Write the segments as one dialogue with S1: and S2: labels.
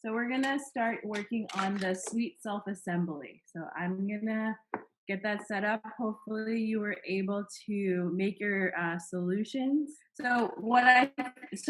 S1: So we're gonna start working on the sweet self-assembly. So I'm gonna get that set up. Hopefully you were able to make your solutions. Is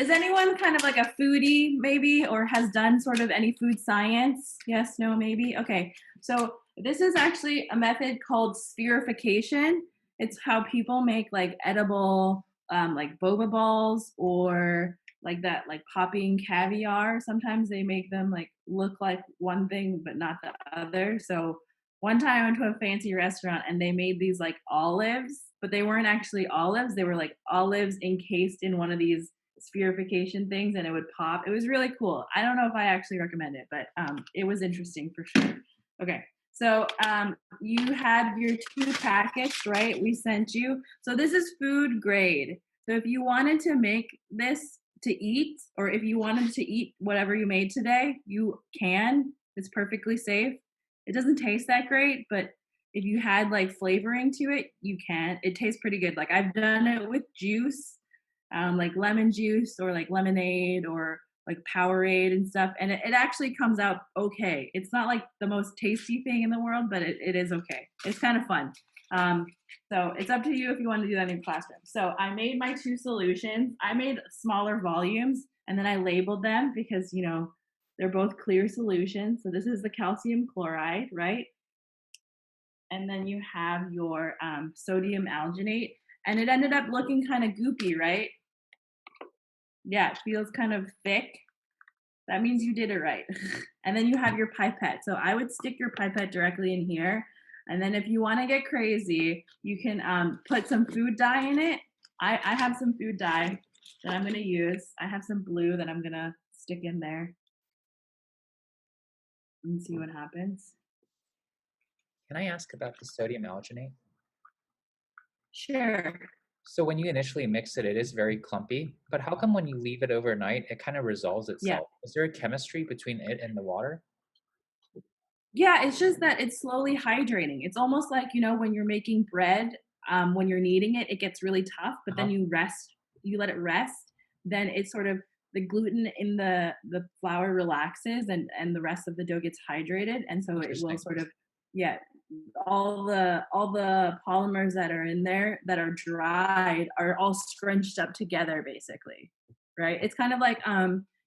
S1: anyone kind of like a foodie maybe, or has done sort of any food science? Yes, no, maybe? Okay, so this is actually a method called spherification. It's how people make like edible like boba balls, or like that, like popping caviar. Sometimes they make them like look like one thing but not the other. So one time I went to a fancy restaurant and they made these like olives, but they weren't actually olives. They were like olives encased in one of these spherification things, and it would pop. It was really cool. I don't know if I actually recommend it, but it was interesting for sure. Okay. So you had your 2 packets, right? We sent you. So this is food grade. So if you wanted to make this to eat, or if you wanted to eat whatever you made today, you can. It's perfectly safe. It doesn't taste that great, but if you had like flavoring to it, you can. It tastes pretty good. Like I've done it with juice, like lemon juice or like lemonade or like Powerade and stuff, and it actually comes out okay. It's not like the most tasty thing in the world, but it is okay. It's kind of fun. So it's up to you if you want to do that in your classroom. So I made my 2 solutions. I made smaller volumes, and then I labeled them because, you know, they're both clear solutions. So this is the calcium chloride, right? And then you have your sodium alginate, and it ended up looking kind of goopy, right? Yeah, it feels kind of thick. That means you did it right. And then you have your pipette. So I would stick your pipette directly in here. And then if you want to get crazy, you can put some food dye in it. I have some food dye that I'm going to use. I have some blue that I'm going to stick in there and see what happens.
S2: Can I ask about the sodium alginate?
S1: Sure.
S2: So when you initially mix it, it is very clumpy, but how come when you leave it overnight, it kind of resolves
S1: Yeah.
S2: itself? Is there a chemistry between it and the water?
S1: Yeah, it's just that it's slowly hydrating. It's almost like, you know, when you're making bread, when you're kneading it, it gets really tough, but then you let it rest, then it's sort of the gluten in the flour relaxes, and the rest of the dough gets hydrated, and so it will
S2: Interesting.
S1: sort of, yeah, all the polymers that are in there that are dried are all scrunched up together basically, right? It's kind of like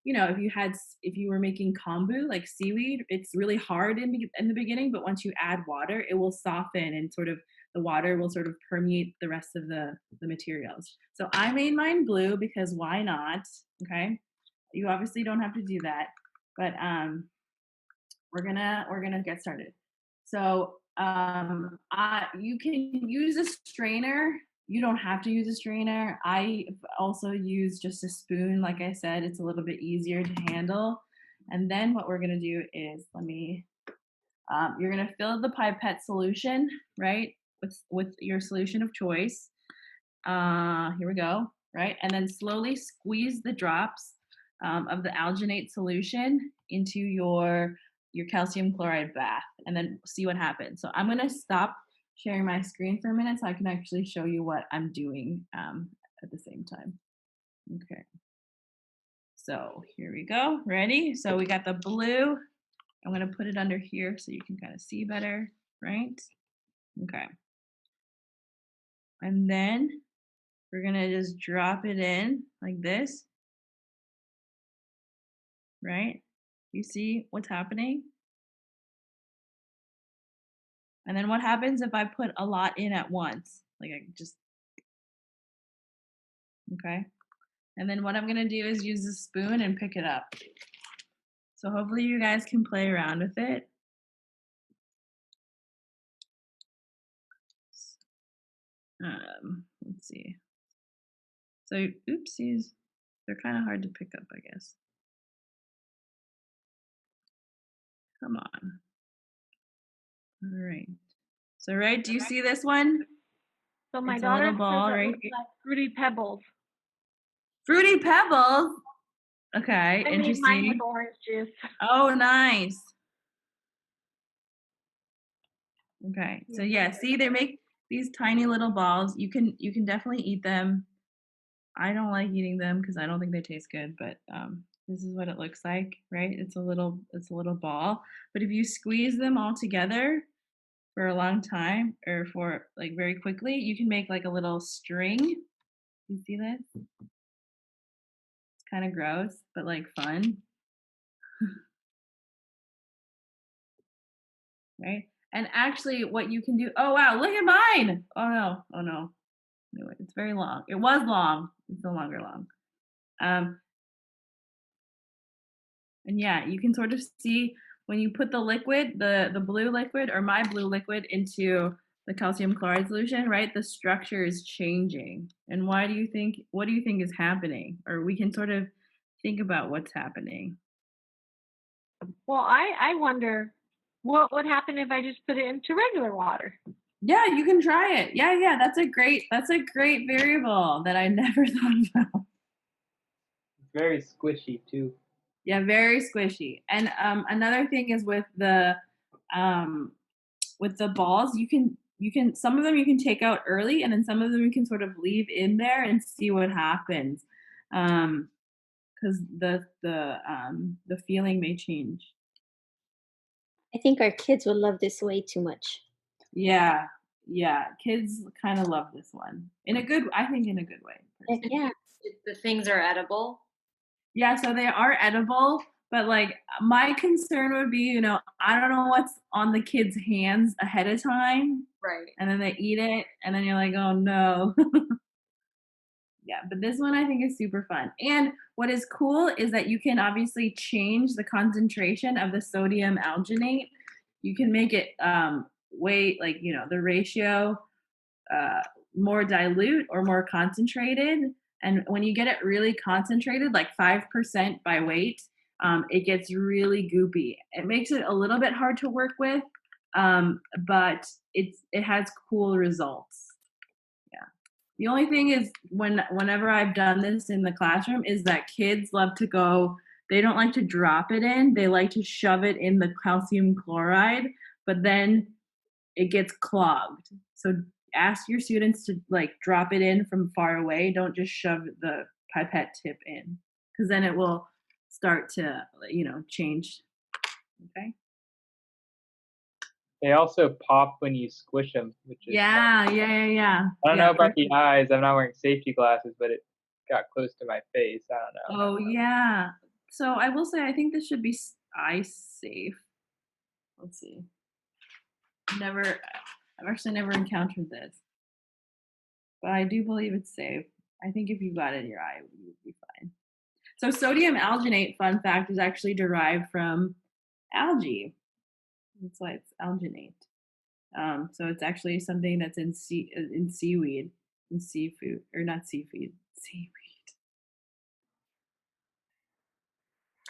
S1: you know, if you were making kombu, like seaweed, it's really hard in the beginning, but once you add water, it will soften, and sort of the water will sort of permeate the rest of the materials. So I made mine blue because why not? Okay, you obviously don't have to do that, but we're gonna get started. So you can use a strainer. You don't have to use a strainer. I also use just a spoon. Like I said, it's a little bit easier to handle. And then what we're gonna do is you're gonna fill the pipette solution, right, with your solution of choice. Here we go, right, and then slowly squeeze the drops of the alginate solution into your calcium chloride bath, and then see what happens. So I'm gonna stop sharing my screen for a minute so I can actually show you what I'm doing at the same time. Okay. So here we go. Ready? So we got the blue. I'm gonna put it under here so you can kind of see better, right? Okay. And then we're gonna just drop it in like this, right? You see what's happening? And then what happens if I put a lot in at once? Like I just, okay. And then what I'm gonna do is use the spoon and pick it up. So hopefully you guys can play around with it. Let's see. So oopsies, they're kind of hard to pick up, I guess. Come on. All right. So right, do you see this one?
S3: So my
S1: It's a
S3: daughter
S1: little ball
S3: says it
S1: right
S3: looks
S1: here.
S3: like Fruity Pebbles.
S1: Fruity Pebbles. Okay,
S3: I made mine
S1: interesting.
S3: with orange juice.
S1: Oh, nice. Okay, so yeah, see, they make these tiny little balls. You can definitely eat them. I don't like eating them because I don't think they taste good, but This is what it looks like, right? It's a little ball. But if you squeeze them all together for a long time or for like very quickly, you can make like a little string. You see this? It's kind of gross, but like fun, right? And actually what you can do, oh wow, look at mine. Oh no, oh no. Anyway, it's very long. It was long. It's no longer long. Um, and yeah, you can sort of see when you put the liquid, the blue liquid or my blue liquid into the calcium chloride solution, right? The structure is changing. And why do you think what do you think is happening? Or we can sort of think about what's happening.
S3: Well, I wonder what would happen if I just put it into regular water.
S1: Yeah, you can try it. Yeah, yeah, that's a great variable that I never thought about.
S4: It's very squishy too.
S1: Yeah, very squishy. And another thing is um, with the balls, you can some of them you can take out early, and then some of them you can sort of leave in there and see what happens, because the feeling may change.
S5: I think our kids would love this way too much.
S1: Yeah, yeah, kids kind of love this one in a good. I think in a good way.
S5: Heck yeah.
S6: The things are edible.
S1: Yeah, so they are edible, but like my concern would be, I don't know what's on the kids' hands ahead of time,
S6: Right.
S1: and then they eat it, and then you're like, oh no. Yeah, but this one I think is super fun. And what is cool is that you can obviously change the concentration of the sodium alginate. You can make it way like, the ratio uh, more dilute or more concentrated. And when you get it really concentrated, like 5% by weight, it gets really goopy. It makes it a little bit hard to work with, but it has cool results. Yeah. The only thing is whenever I've done this in the classroom is that kids love to go, they don't like to drop it in. They like to shove it in the calcium chloride, but then it gets clogged. So ask your students to like drop it in from far away. Don't just shove the pipette tip in because then it will start to, change. Okay.
S4: They also pop when you squish them, which is
S1: Yeah.
S4: I don't know about the eyes. I'm not wearing safety glasses, but it got close to my face. I don't know.
S1: Oh yeah. So I will say I think this should be eye safe. Let's see. I've actually never encountered this, but I do believe it's safe. I think if you got it in your eye, you would be fine. So sodium alginate, fun fact, is actually derived from algae. That's why it's alginate. So it's actually something that's in seaweed, in seafood, or not seafood, seaweed.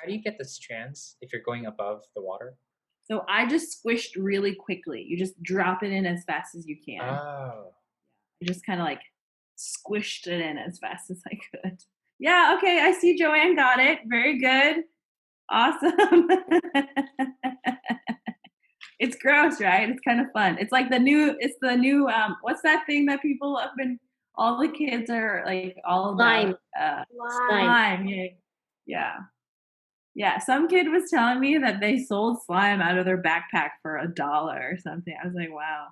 S2: How do you get the strands if you're going above the water?
S1: So I just squished really quickly. You just drop it in as fast as you can.
S2: Oh.
S1: I just kind of like squished it in as fast as I could. Yeah, okay, I see Joanne got it. Very good. Awesome. It's gross, right? It's kind of fun. It's like the new what's that thing that people have been all the kids are like all about slime. Yeah. Yeah. Yeah, some kid was telling me that they sold slime out of their backpack for $1 or something. I was like, wow.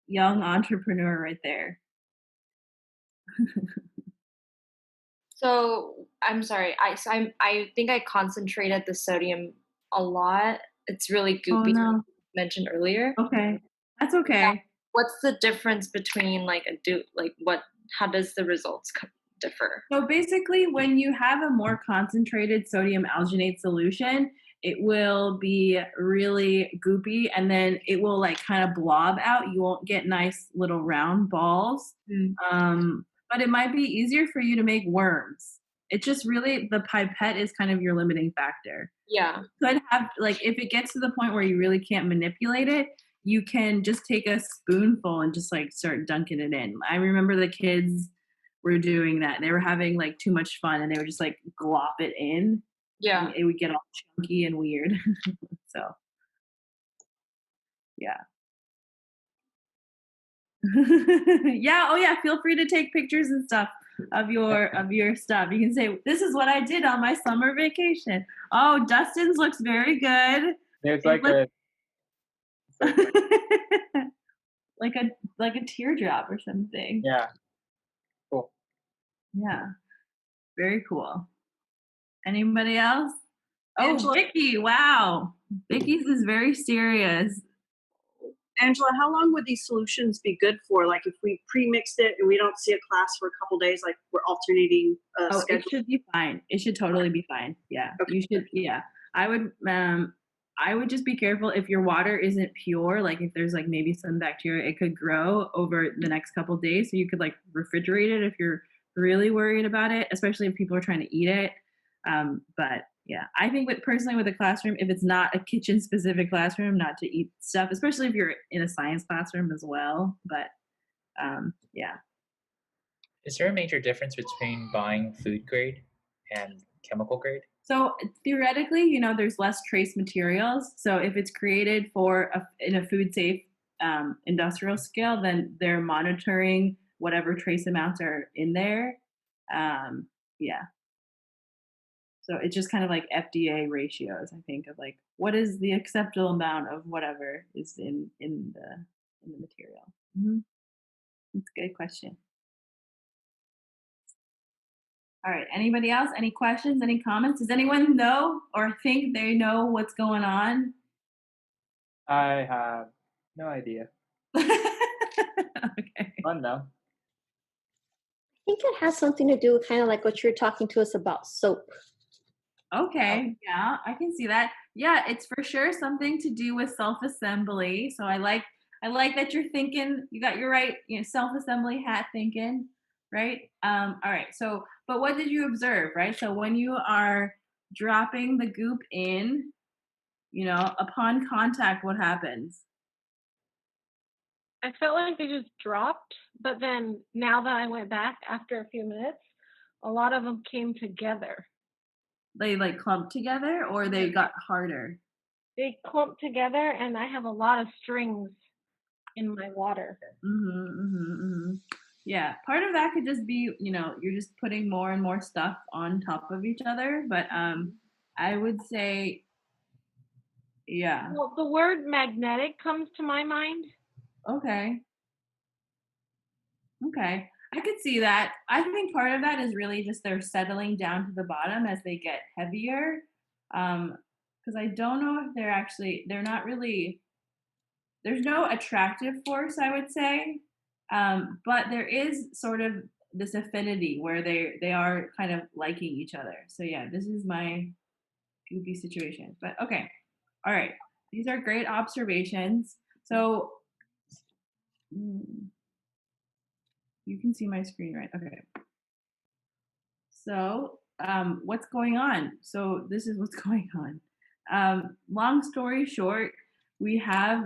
S1: Young entrepreneur right there.
S6: So I'm sorry. I think I concentrated the sodium a lot. It's really
S1: Oh
S6: goopy.
S1: no.
S6: Mentioned earlier.
S1: Okay. That's okay.
S6: What's the difference between how does the results differ?
S1: So basically, when you have a more concentrated sodium alginate solution, it will be really goopy and then it will like kind of blob out. You won't get nice little round balls. But it might be easier for you to make worms. It's just really the pipette is kind of your limiting factor.
S6: Yeah.
S1: You could have like if it gets to the point where you really can't manipulate it, you can just take a spoonful and just like start dunking it in. I remember the kids were doing that. They were having like too much fun and they would just like glop it in.
S6: Yeah.
S1: And it would get all chunky and weird. So yeah. Yeah, oh yeah, feel free to take pictures and stuff. of your stuff. You can say, "This is what I did on my summer vacation." Oh, Dustin's looks very good.
S4: There's
S1: It
S4: like a
S1: like a teardrop or something.
S4: yeah, cool.
S1: Yeah, very cool. Anybody else? Oh,
S7: Angela,
S1: Vicky! Wow, Vicky's is very serious.
S7: Angela, how long would these solutions be good for? Like if we pre-mixed it and we don't see a class for a couple days, like we're alternating
S1: Oh,
S7: schedule.
S1: it should be fine. It should totally be fine. Yeah,
S7: Okay.
S1: you should. Yeah, I would just be careful if your water isn't pure. Like if there's like maybe some bacteria, it could grow over the next couple days. So you could like refrigerate it if you're really worried about it, especially if people are trying to eat it. But yeah, I think personally with a classroom, if it's not a kitchen specific classroom, not to eat stuff, especially if you're in a science classroom as well. But yeah.
S2: Is there a major difference between buying food grade and chemical grade?
S1: So theoretically, there's less trace materials. So if it's created in a food safe industrial scale, then they're monitoring whatever trace amounts are in there. Yeah. So it's just kind of like FDA ratios, I think, of like what is the acceptable amount of whatever is in the material. Mm-hmm. That's a good question. All right. Anybody else? Any questions? Any comments? Does anyone know or think they know what's going on?
S4: I have no idea.
S1: Okay.
S4: Fun though.
S5: I think it has something to do with kind of like what you're talking to us about soap.
S1: Okay. Yeah, I can see that. Yeah, it's for sure something to do with self-assembly. So I like that you're thinking. You got your right, self-assembly hat thinking, right? All right. So, but what did you observe, right? So when you are dropping the goop in, upon contact, what happens?
S3: I felt like they just dropped, but then now that I went back after a few minutes, a lot of them came together.
S1: They like clumped together, or they got harder?
S3: They clumped together, and I have a lot of strings in my water.
S1: Yeah, part of that could just be, you're just putting more and more stuff on top of each other. But I would say, yeah.
S3: Well, the word magnetic comes to my mind.
S1: Okay. I could see that. I think part of that is really just they're settling down to the bottom as they get heavier. Because I don't know if they're not really, there's no attractive force, I would say. But there is sort of this affinity where they are kind of liking each other. So yeah, this is my goofy situation. But okay. All right. These are great observations. So you can see my screen, right? Okay. So what's going on? So this is what's going on. Long story short, we have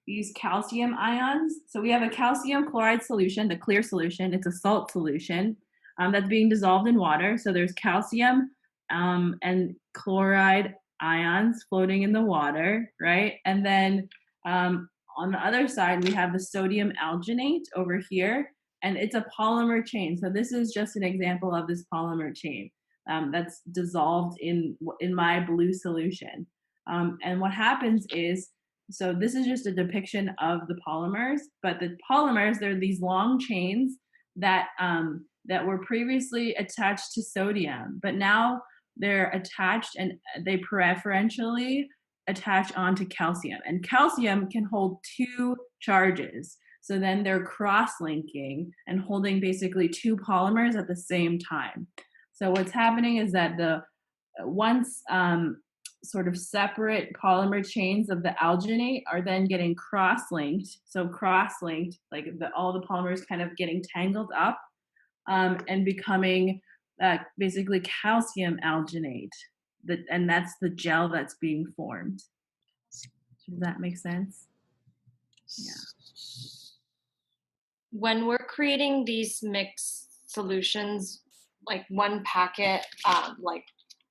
S1: these calcium ions. So we have a calcium chloride solution, the clear solution. It's a salt solution that's being dissolved in water. So there's calcium and chloride ions floating in the water, right? And then on the other side, we have the sodium alginate over here, and it's a polymer chain. So this is just an example of this polymer chain that's dissolved in my blue solution. And what happens is, so this is just a depiction of the polymers, but the polymers, they're these long chains that were previously attached to sodium, but now they're attached and they preferentially attach onto calcium. And calcium can hold two charges. So then they're cross-linking and holding basically two polymers at the same time. So what's happening is that the once sort of separate polymer chains of the alginate are then getting cross-linked. So cross-linked, like all the polymers kind of getting tangled up and becoming basically calcium alginate. And that's the gel that's being formed. Does that make sense? Yeah.
S6: When we're creating these mixed solutions, like one packet, like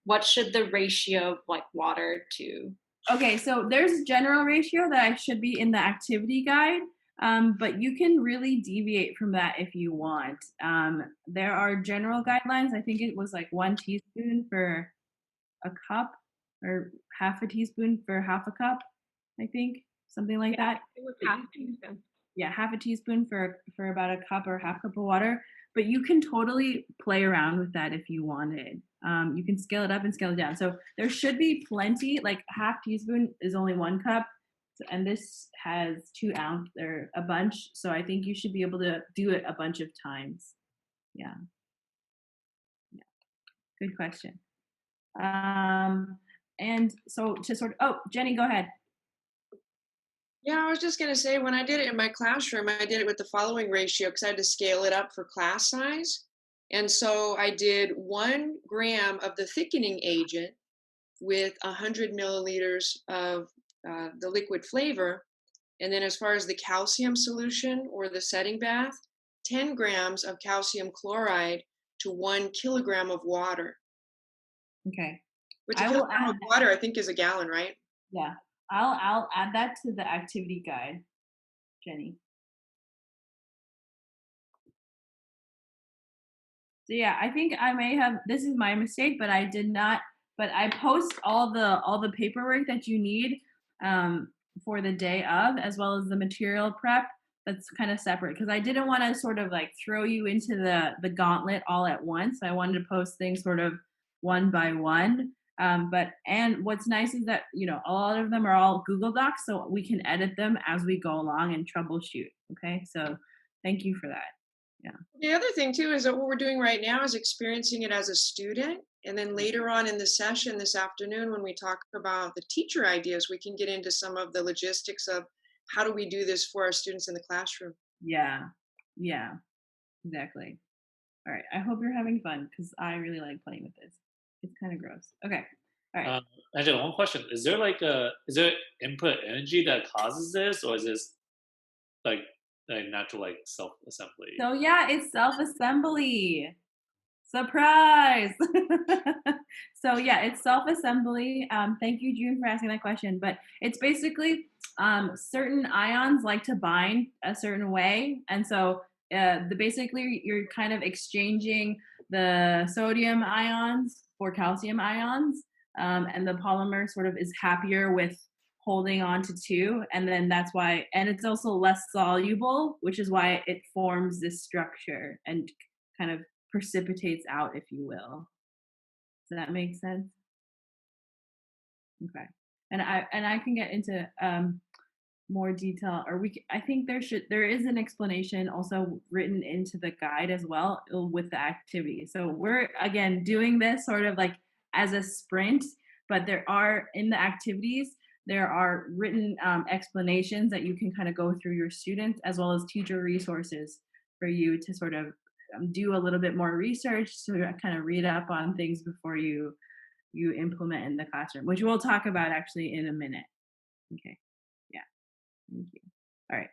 S6: what should the ratio of like water to?
S1: Okay, so there's a general ratio that should be in the activity guide. But you can really deviate from that if you want. There are general guidelines. I think it was like 1 teaspoon for a cup, or half a teaspoon for half a cup, I think, something like that.
S3: It was half a teaspoon.
S1: Yeah, half a teaspoon for about a cup or half cup of water. But you can totally play around with that if you wanted. You can scale it up and scale it down. So there should be plenty. Like half teaspoon is only 1 cup, and this has 2 ounce or a bunch. So I think you should be able to do it a bunch of times. Yeah. Good question. And so to sort of, oh, Jenny, go ahead.
S8: Yeah, I was just going to say, when I did it in my classroom, I did it with the following ratio because I had to scale it up for class size. And so I did 1 gram of the thickening agent with 100 milliliters of the liquid flavor. And then as far as the calcium solution or the setting bath, 10 grams of calcium chloride to 1 kilogram of water.
S1: Okay.
S8: Which a kilogram of water, I think, is a gallon, right?
S1: Yeah. I'll add that to the activity guide, Jenny. So yeah, I think I may have, this is my mistake, but I did not, but I post all the paperwork that you need for the day of, as well as the material prep. That's kind of separate because I didn't want to sort of like throw you into the gauntlet all at once. I wanted to post things sort of one by one. And what's nice is that, you know, a lot of them are all Google Docs, so we can edit them as we go along and troubleshoot. Okay, so thank you for that. Yeah.
S8: The other thing too is that what we're doing right now is experiencing it as a student. And then later on in the session this afternoon, when we talk about the teacher ideas, we can get into some of the logistics of how do we do this for our students in the classroom.
S1: Yeah, exactly. All right, I hope you're having fun because I really like playing with this. It's kind of gross. Okay, all right.
S9: Angela, one question. Is there input energy that causes this, or is this like natural self-assembly?
S1: So yeah, it's self-assembly. Surprise! So yeah, it's self-assembly. Thank you, June, for asking that question. But it's basically certain ions like to bind a certain way, and so basically you're kind of exchanging the sodium ions for calcium ions, and the polymer sort of is happier with holding on to 2, and then that's why, and it's also less soluble, which is why it forms this structure and kind of precipitates out, if you will. Does that make sense? Okay. And I can get into more detail, or I think there is an explanation also written into the guide as well with the activity. So we're again doing this sort of like as a sprint, but there are in the activities there are written explanations that you can kind of go through your students, as well as teacher resources for you to sort of do a little bit more research to kind of read up on things before you implement in the classroom, which we'll talk about actually in a minute. Okay, yeah, thank you. All right,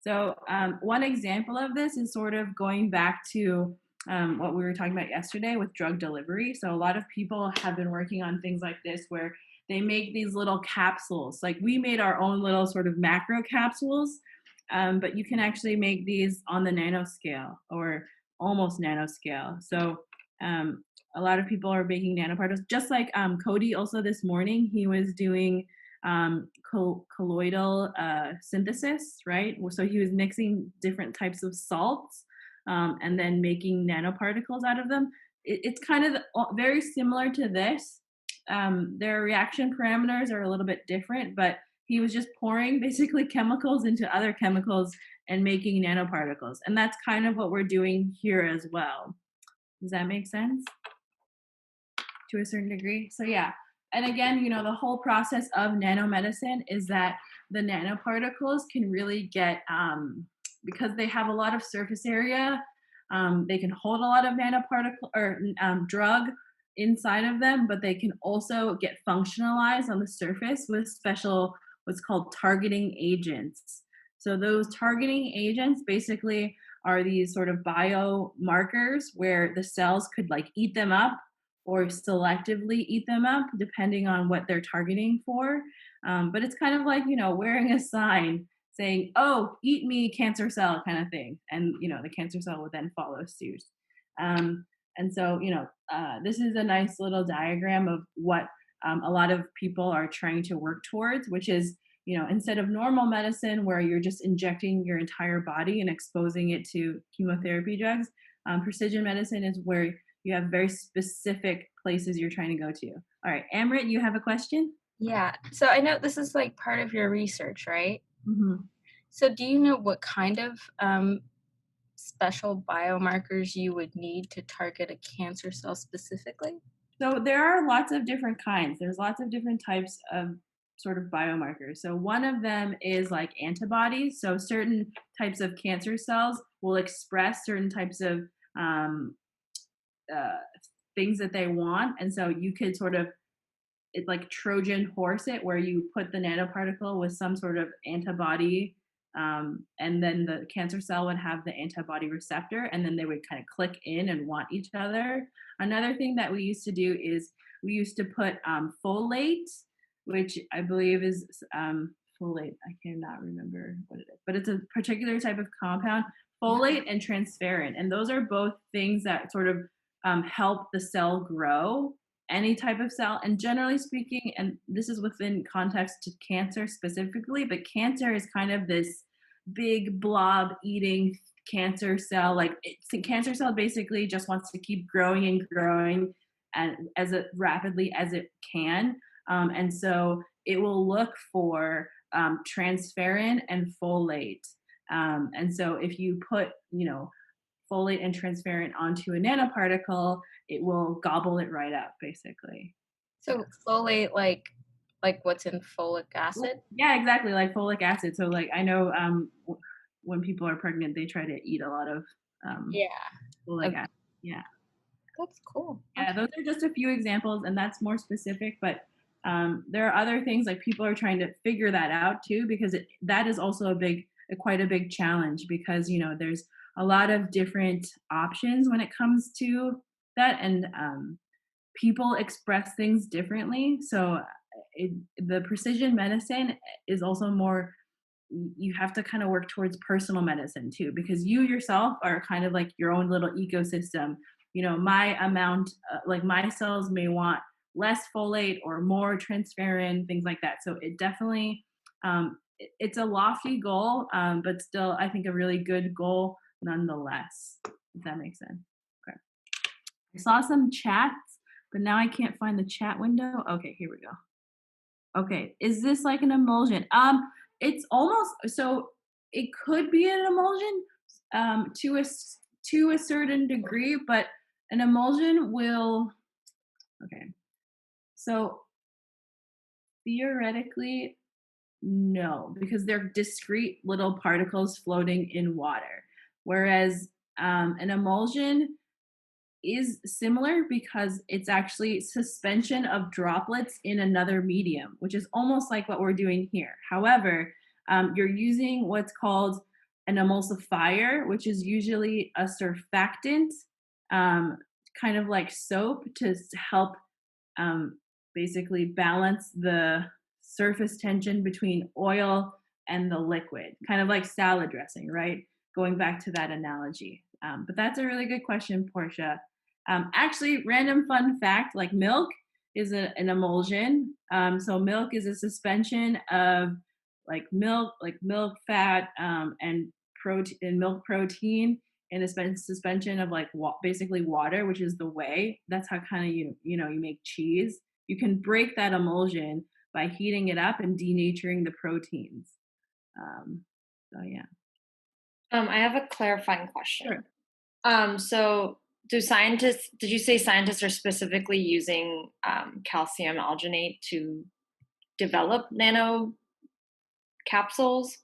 S1: so one example of this is sort of going back to what we were talking about yesterday with drug delivery. So a lot of people have been working on things like this where they make these little capsules. Like we made our own little sort of macrocapsules, but you can actually make these on the nanoscale or almost nanoscale. So a lot of people are making nanoparticles, just like Cody also this morning, he was doing colloidal synthesis, right? So he was mixing different types of salts and then making nanoparticles out of them. It's kind of very similar to this. Their reaction parameters are a little bit different, but he was just pouring basically chemicals into other chemicals and making nanoparticles. And that's kind of what we're doing here as well. Does that make sense? To a certain degree. So yeah. And again, you know, the whole process of nanomedicine is that the nanoparticles can really get, because they have a lot of surface area, they can hold a lot of nanoparticle or drug inside of them, but they can also get functionalized on the surface with special, what's called targeting agents. So those targeting agents basically are these sort of biomarkers where the cells could like eat them up or selectively eat them up depending on what they're targeting for. But it's kind of like, you know, wearing a sign saying, "Oh, eat me, cancer cell," kind of thing, and the cancer cell would then follow suit. And so, this is a nice little diagram of what a lot of people are trying to work towards, which is, instead of normal medicine where you're just injecting your entire body and exposing it to chemotherapy drugs, precision medicine is where you have very specific places you're trying to go to. All right, Amrit, you have a question?
S10: Yeah. So I know this is like part of your research, right?
S1: Mm-hmm.
S10: So do you know what kind of special biomarkers you would need to target a cancer cell specifically?
S1: So there are lots of different kinds. There's lots of different types of sort of biomarkers. So one of them is like antibodies. So certain types of cancer cells will express certain types of uh, things that they want. And so you could sort of, it's like Trojan horse it, where you put the nanoparticle with some sort of antibody, and then the cancer cell would have the antibody receptor, and then they would kind of click in and want each other. Another thing that we used to do is we used to put folate, which I believe is folate. I cannot remember what it is, but it's a particular type of compound, folate and transferrin. And those are both things that sort of help the cell grow, any type of cell. And generally speaking, and this is within context to cancer specifically, but cancer is kind of this big blob eating cancer cell. Like the cancer cell basically just wants to keep growing and growing and as rapidly as it can. And so it will look for transferrin and folate. And so if you put, folate and transferrin onto a nanoparticle, it will gobble it right up, basically.
S10: So folate, like what's in folic acid?
S1: Yeah, exactly, like folic acid. So like I know when people are pregnant, they try to eat a lot of folic acid. Yeah.
S10: That's cool.
S1: Yeah, those are just a few examples, and that's more specific, but there are other things like people are trying to figure that out too, because that is also quite a big challenge, because there's a lot of different options when it comes to that, and people express things differently. So the precision medicine is also more, you have to kind of work towards personal medicine too, because you yourself are kind of like your own little ecosystem. My amount, like my cells may want less folate or more transferrin, things like that. So it definitely, it's a lofty goal, but still I think a really good goal nonetheless, if that makes sense. Okay. I saw some chats, but now I can't find the chat window. Okay, here we go. Okay, is this like an emulsion? It's almost, so it could be an emulsion to a certain degree, but an emulsion will, okay. So theoretically, no, because they're discrete little particles floating in water. Whereas an emulsion is similar because it's actually suspension of droplets in another medium, which is almost like what we're doing here. However, you're using what's called an emulsifier, which is usually a surfactant, kind of like soap, to help basically balance the surface tension between oil and the liquid, kind of like salad dressing, right? Going back to that analogy. But that's a really good question, Portia. Actually, random fun fact, like milk is an emulsion. So milk is a suspension of milk fat, and protein, and milk protein, in a suspension of basically water, which is the whey. That's how kind of you make cheese. You can break that emulsion by heating it up and denaturing the proteins. So yeah.
S6: I have a clarifying question.
S1: Sure.
S6: So did you say scientists are specifically using calcium alginate to develop nano capsules?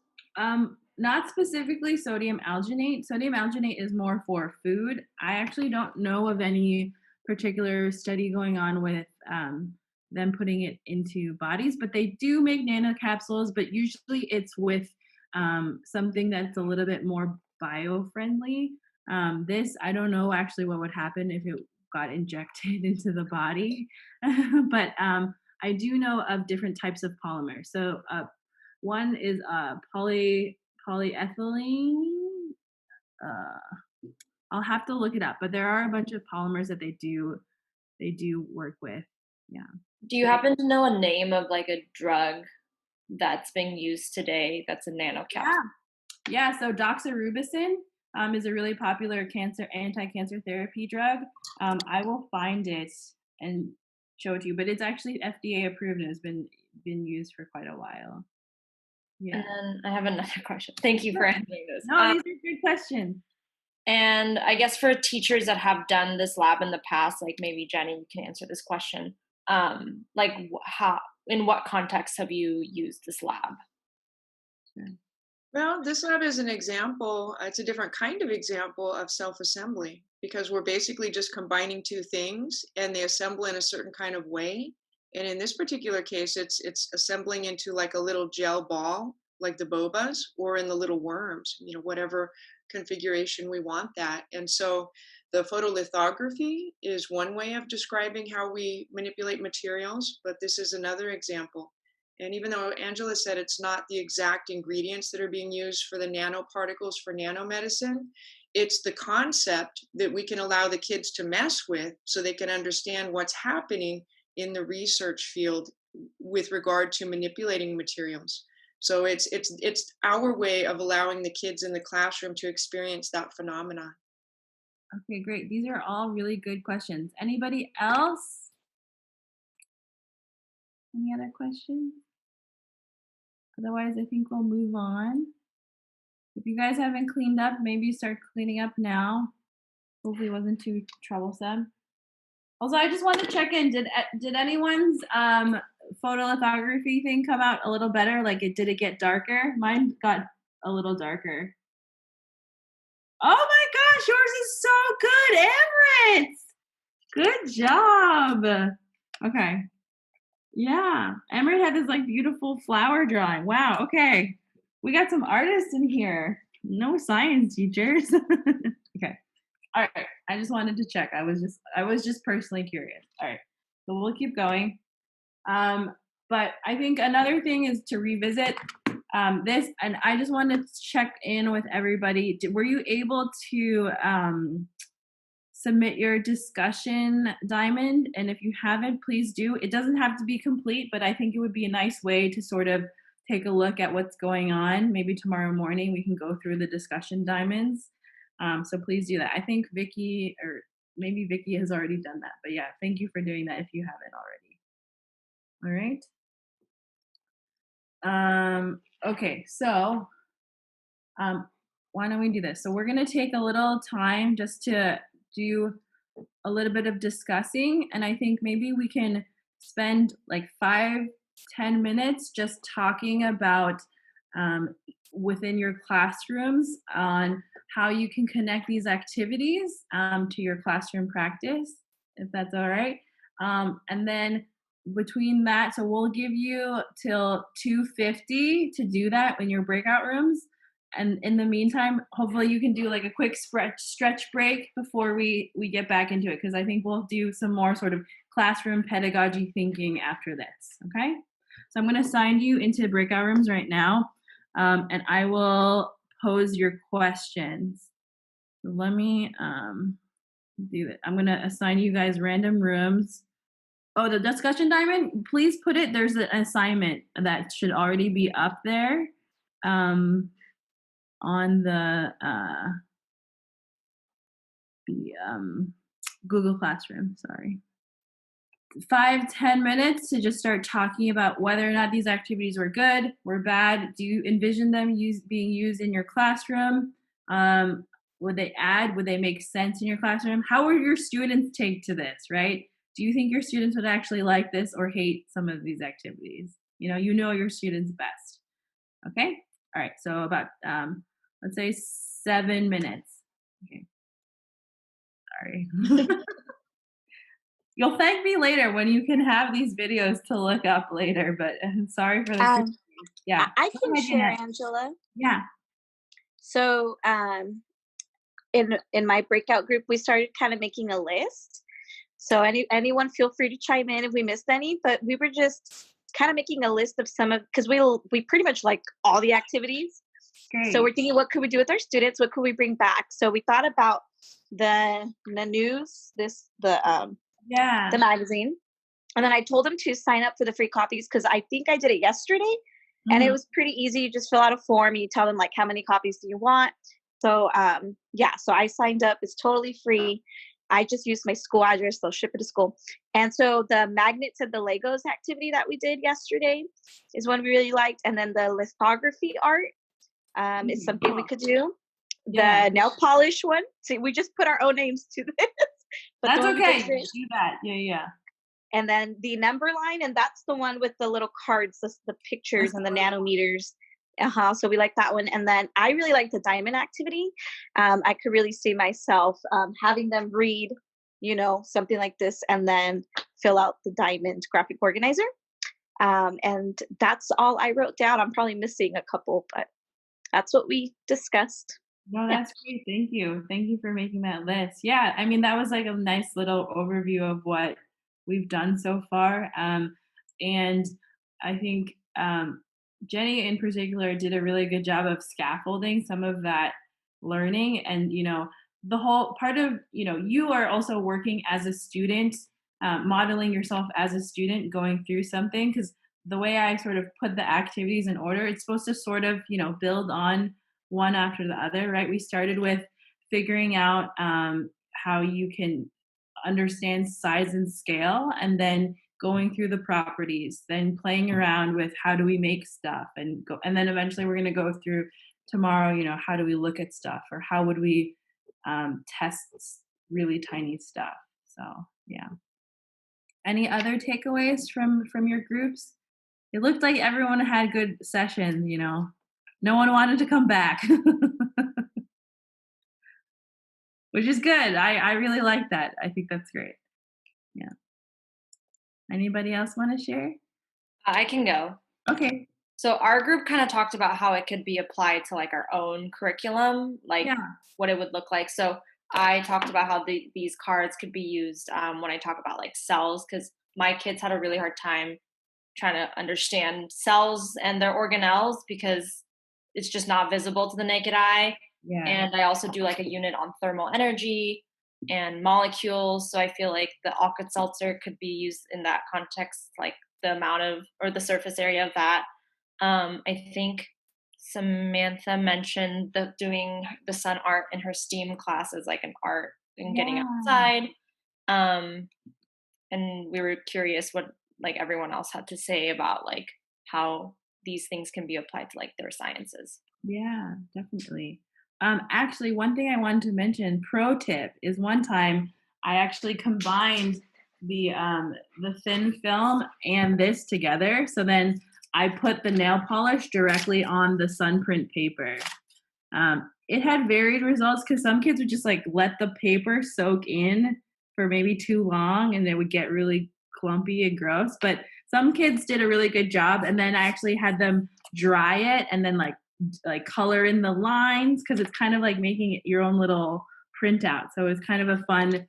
S1: Not specifically sodium alginate. Sodium alginate is more for food. I actually don't know of any particular study going on with them putting it into bodies, but they do make nanocapsules, but usually it's with something that's a little bit more bio-friendly. This, I don't know actually what would happen if it got injected into the body, but I do know of different types of polymers. So one is polyethylene. I'll have to look it up, but there are a bunch of polymers that they do work with. Yeah.
S6: Do you happen to know a name of like a drug that's being used today that's a nanocapsule?
S1: Yeah, so doxorubicin is a really popular anti-cancer therapy drug. I will find it and show it to you, but it's actually FDA approved and has been used for quite a while. Yeah.
S6: And then I have another question. Thank you for answering this.
S1: No, these are good questions.
S6: And I guess for teachers that have done this lab in the past, like maybe Jenny, you can answer this question. Like how, in what context have you used this lab?
S8: Well, this lab is an example. It's a different kind of example of self-assembly because we're basically just combining two things and they assemble in a certain kind of way. And in this particular case, it's assembling into like a little gel ball, like the bobas, or in the little worms, whatever configuration we want that. And so the photolithography is one way of describing how we manipulate materials, but this is another example. And even though Angela said it's not the exact ingredients that are being used for the nanoparticles for nanomedicine, it's the concept that we can allow the kids to mess with so they can understand what's happening in the research field with regard to manipulating materials. So it's our way of allowing the kids in the classroom to experience that phenomenon.
S1: Okay, great. These are all really good questions. Anybody else? Any other questions? Otherwise, I think we'll move on. If you guys haven't cleaned up, maybe start cleaning up now. Hopefully it wasn't too troublesome. Also, I just want to check in. Did anyone's photolithography thing come out a little better? Like, did it get darker? Mine got a little darker. Oh my gosh, yours is so good, Emirates! Good job. Okay. Yeah, Emirates had this like beautiful flower drawing. Wow. Okay, we got some artists in here. No science teachers. Okay. All right. I just wanted to check. I was just personally curious. All right. So we'll keep going. But I think another thing is to revisit this, and I just wanted to check in with everybody. Were you able to submit your discussion diamond? And if you haven't, please do. It doesn't have to be complete, but I think it would be a nice way to sort of take a look at what's going on. Maybe tomorrow morning we can go through the discussion diamonds. So please do that. I think Vicky, or maybe Vicky has already done that, but yeah, thank you for doing that if you haven't already. All right. Okay, so why don't we do this? So we're gonna take a little time just to do a little bit of discussing, and I think maybe we can spend like 5-10 minutes just talking about within your classrooms on how you can connect these activities to your classroom practice, if that's all right. And then between that, so we'll give you till 2:50 to do that in your breakout rooms. And in the meantime, hopefully you can do like a quick stretch break before we get back into it, because I think we'll do some more sort of classroom pedagogy thinking after this, okay? So I'm gonna assign you into breakout rooms right now, and I will pose your questions. So let me do it. I'm gonna assign you guys random rooms. Oh, the discussion diamond, please put it, there's an assignment that should already be up there. On the Google Classroom, sorry. 5-10 minutes to just start talking about whether or not these activities were good, were bad. Do you envision them being used in your classroom? Would they make sense in your classroom? How would your students take to this, right? Do you think your students would actually like this or hate some of these activities? You know your students best. Okay? All right, so about, let's say 7 minutes. Okay. Sorry. You'll thank me later when you can have these videos to look up later, but I'm sorry for the yeah.
S11: I can share, Angela.
S1: Yeah.
S11: So in my breakout group, we started kind of making a list. So anyone feel free to chime in if we missed any, but we were just kind of making a list of some of, because we pretty much like all the activities.
S1: Great.
S11: So we're thinking, what could we do with our students? What could we bring back? So we thought about the news, the magazine, and then I told them to sign up for the free copies because I think I did it yesterday, and it was pretty easy. You just fill out a form, and you tell them like how many copies do you want. So so I signed up. It's totally free. I just used my school address. They'll ship it to school. And so the magnets and the Legos activity that we did yesterday is one we really liked, and then the lithography art. Is something we could do. The nail polish one. See, we just put our own names to this. But
S1: that's okay. Do that. Yeah.
S11: And then the number line, and that's the one with the little cards, the pictures and the nanometers. So we like that one. And then I really like the diamond activity. I could really see myself having them read, something like this, and then fill out the diamond graphic organizer. And that's all I wrote down. I'm probably missing a couple, but that's what we discussed.
S1: No, that's great. Thank you. Thank you for making that list. Yeah, I mean, that was like a nice little overview of what we've done so far. And I think Jenny in particular did a really good job of scaffolding some of that learning. And, the whole part of, you are also working as a student, modeling yourself as a student going through something, because the way I sort of put the activities in order, it's supposed to sort of, build on one after the other, right? We started with figuring out how you can understand size and scale, and then going through the properties, then playing around with how do we make stuff, and then eventually we're going to go through tomorrow, how do we look at stuff, or how would we test really tiny stuff. So yeah. Any other takeaways from your groups? It looked like everyone had good sessions, No one wanted to come back. Which is good. I really like that. I think that's great. Yeah. Anybody else want to share?
S6: I can go.
S1: Okay.
S6: So our group kind of talked about how it could be applied to like our own curriculum, like what it would look like. So I talked about how these cards could be used when I talk about like cells, because my kids had a really hard time trying to understand cells and their organelles because it's just not visible to the naked eye.
S1: Yeah.
S6: And I also do like a unit on thermal energy and molecules. So I feel like the Alka-Seltzer could be used in that context, like the amount of, or the surface area of that. I think Samantha mentioned doing the sun art in her STEAM class as like an art and getting outside. And we were curious what like everyone else had to say about like how these things can be applied to like their sciences.
S1: Yeah, definitely. Actually, one thing I wanted to mention, pro tip, is one time I actually combined the thin film and this together. So then I put the nail polish directly on the sunprint paper. It had varied results because some kids would just like let the paper soak in for maybe too long and it would get really clumpy and gross. But some kids did a really good job, and then I actually had them dry it and then like color in the lines, because it's kind of like making it your own little printout. So it's kind of a fun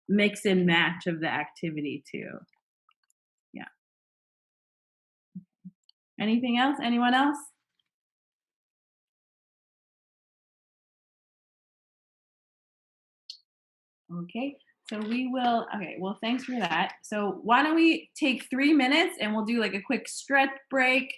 S1: mix and match of the activity too. Yeah. Anything else? Anyone else? Okay, so we will, okay, well, thanks for that. So why don't we take 3 minutes and we'll do like a quick stretch break,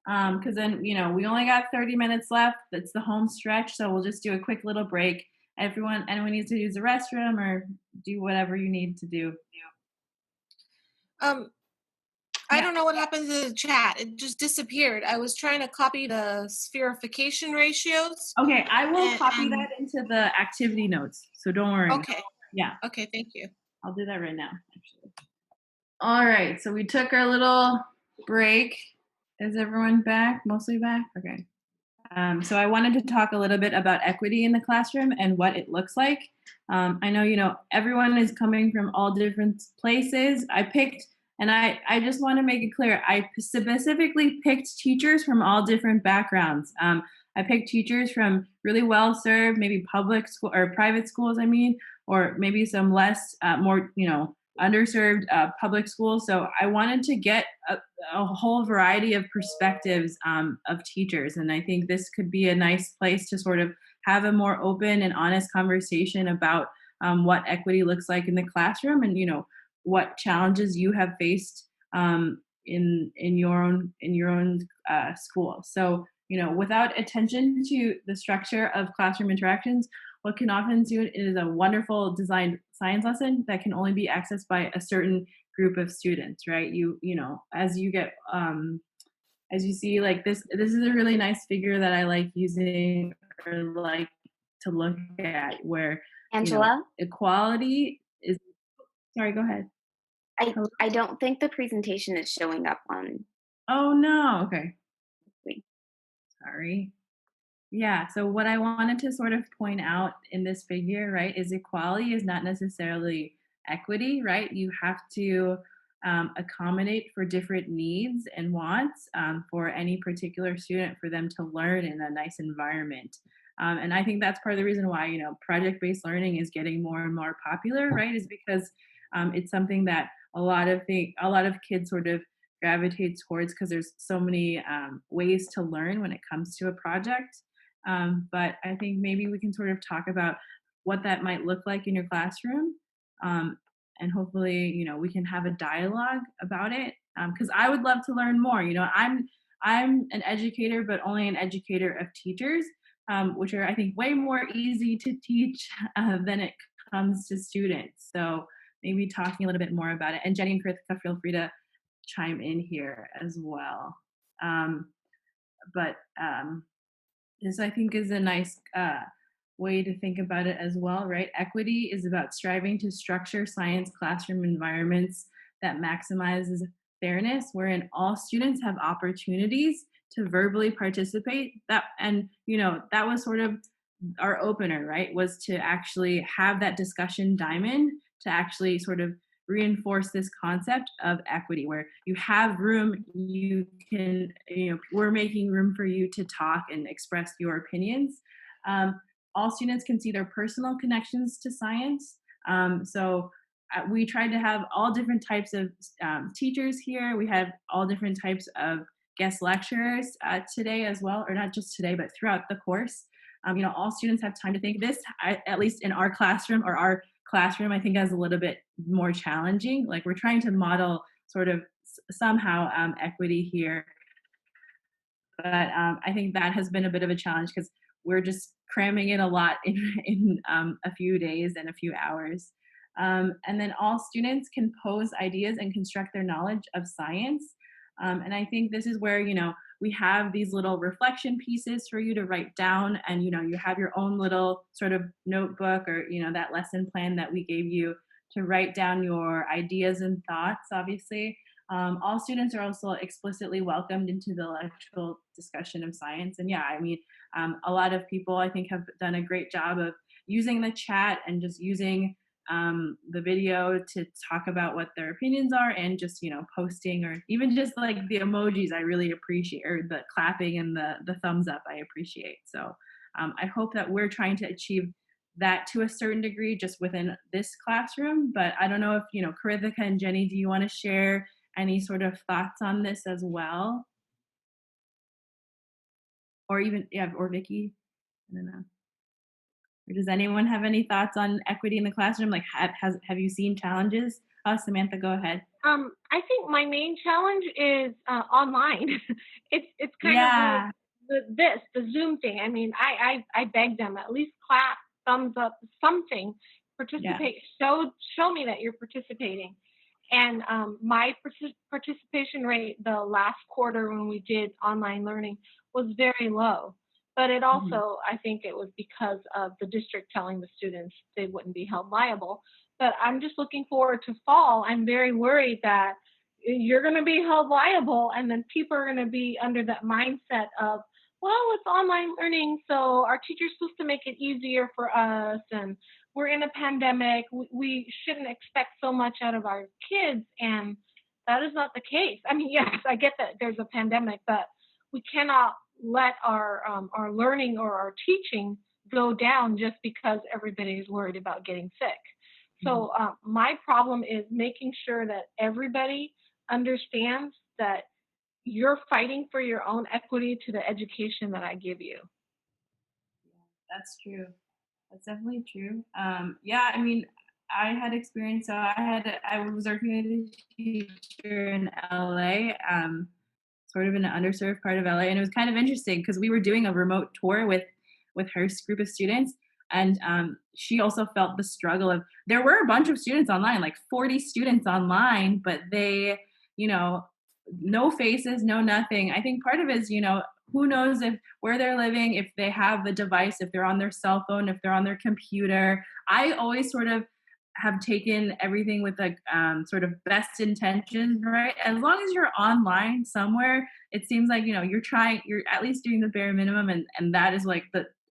S1: because then, we only got 30 minutes left. That's the home stretch, so we'll just do a quick little break. Anyone needs to use the restroom or do whatever you need to do.
S12: I don't know what happened to the chat. It just disappeared. I was trying to copy the spherification ratios.
S1: Okay, I will copy that into the activity notes, so don't worry.
S12: Okay.
S1: Yeah.
S12: Okay, thank you.
S1: I'll do that right now, actually. All right, so we took our little break. Is everyone back? Mostly back? Okay. So I wanted to talk a little bit about equity in the classroom and what it looks like. I know, everyone is coming from all different places. I just want to make it clear, I specifically picked teachers from all different backgrounds. I picked teachers from really well-served, maybe public school or private schools, or maybe some less, more, underserved public schools. So I wanted to get a whole variety of perspectives of teachers. And I think this could be a nice place to sort of have a more open and honest conversation about what equity looks like in the classroom, and what challenges you have faced in your own school. So without attention to the structure of classroom interactions, what can often do is a wonderful designed science lesson that can only be accessed by a certain group of students, right? As you get as you see, like this is a really nice figure that I like using, or like to look at, where
S13: Angela?
S1: equality is. Sorry, go ahead.
S13: I don't think the presentation is showing up on.
S1: Oh no. Okay.
S13: Wait.
S1: Sorry. Yeah, so what I wanted to sort of point out in this figure, right, is equality is not necessarily equity, right? You have to accommodate for different needs and wants for any particular student, for them to learn in a nice environment. And I think that's part of the reason why, project-based learning is getting more and more popular, right, is because it's something that a lot of kids sort of gravitate towards, because there's so many ways to learn when it comes to a project. But I think maybe we can sort of talk about what that might look like in your classroom. And hopefully, we can have a dialogue about it. Because I would love to learn more. I'm an educator, but only an educator of teachers, which are, I think, way more easy to teach than it comes to students. So maybe talking a little bit more about it. And Jenny and Krithika, feel free to chime in here as well. But this, I think, is a nice way to think about it as well, right? Equity is about striving to structure science classroom environments that maximizes fairness, wherein all students have opportunities to verbally participate. That was sort of our opener, right? Was to actually have that discussion diamond to actually sort of reinforce this concept of equity, where you have room, you can, we're making room for you to talk and express your opinions. All students can see their personal connections to science. So we tried to have all different types of teachers here. We had all different types of guest lecturers today as well, or not just today, but throughout the course. All students have time to think. This, at least in our classroom, I think, is a little bit more challenging. Like, we're trying to model sort of somehow equity here. But I think that has been a bit of a challenge, because we're just cramming in a lot in a few days and a few hours. And then all students can pose ideas and construct their knowledge of science. And I think this is where, we have these little reflection pieces for you to write down, and, you have your own little sort of notebook, or, that lesson plan that we gave you to write down your ideas and thoughts, obviously. All students are also explicitly welcomed into the intellectual discussion of science. And yeah, I mean, a lot of people, I think, have done a great job of using the chat and just using the video to talk about what their opinions are, and just, posting, or even just like the emojis, I really appreciate, or the clapping and the thumbs up, I appreciate. So I hope that we're trying to achieve that to a certain degree just within this classroom. But I don't know if, Krithika and Jenny, do you want to share any sort of thoughts on this as well? Or even, or Vicky, I don't know. Or does anyone have any thoughts on equity in the classroom? Like, have you seen challenges? Samantha, go ahead.
S3: I think my main challenge is online. it's kind of the Zoom thing. I mean, I beg them, at least clap, thumbs up, something. Participate. Yeah. Show me that you're participating. And my participation rate the last quarter when we did online learning was very low. But it also, I think it was because of the district telling the students they wouldn't be held liable. But I'm just looking forward to fall. I'm very worried that you're going to be held liable, and then people are going to be under that mindset of, well, it's online learning, so our teacher's supposed to make it easier for us, and we're in a pandemic. We shouldn't expect so much out of our kids, and that is not the case. I mean, yes, I get that there's a pandemic, but we cannot let our learning or our teaching go down just because everybody is worried about getting sick. So my problem is making sure that everybody understands that you're fighting for your own equity to the education that I give you.
S1: That's true. That's definitely true. Yeah, I mean, I had experience. So I was working with a teacher in LA, sort of in an underserved part of LA, and it was kind of interesting because we were doing a remote tour with her group of students, and she also felt the struggle of there were a bunch of students online, like 40 students online, but they, you know, no faces, no nothing. I think part of it is, who knows if where they're living, if they have a device, if they're on their cell phone, if they're on their computer. I always sort of have taken everything with like sort of best intentions, right? As long as you're online somewhere, it seems like you're at least doing the bare minimum, and that is like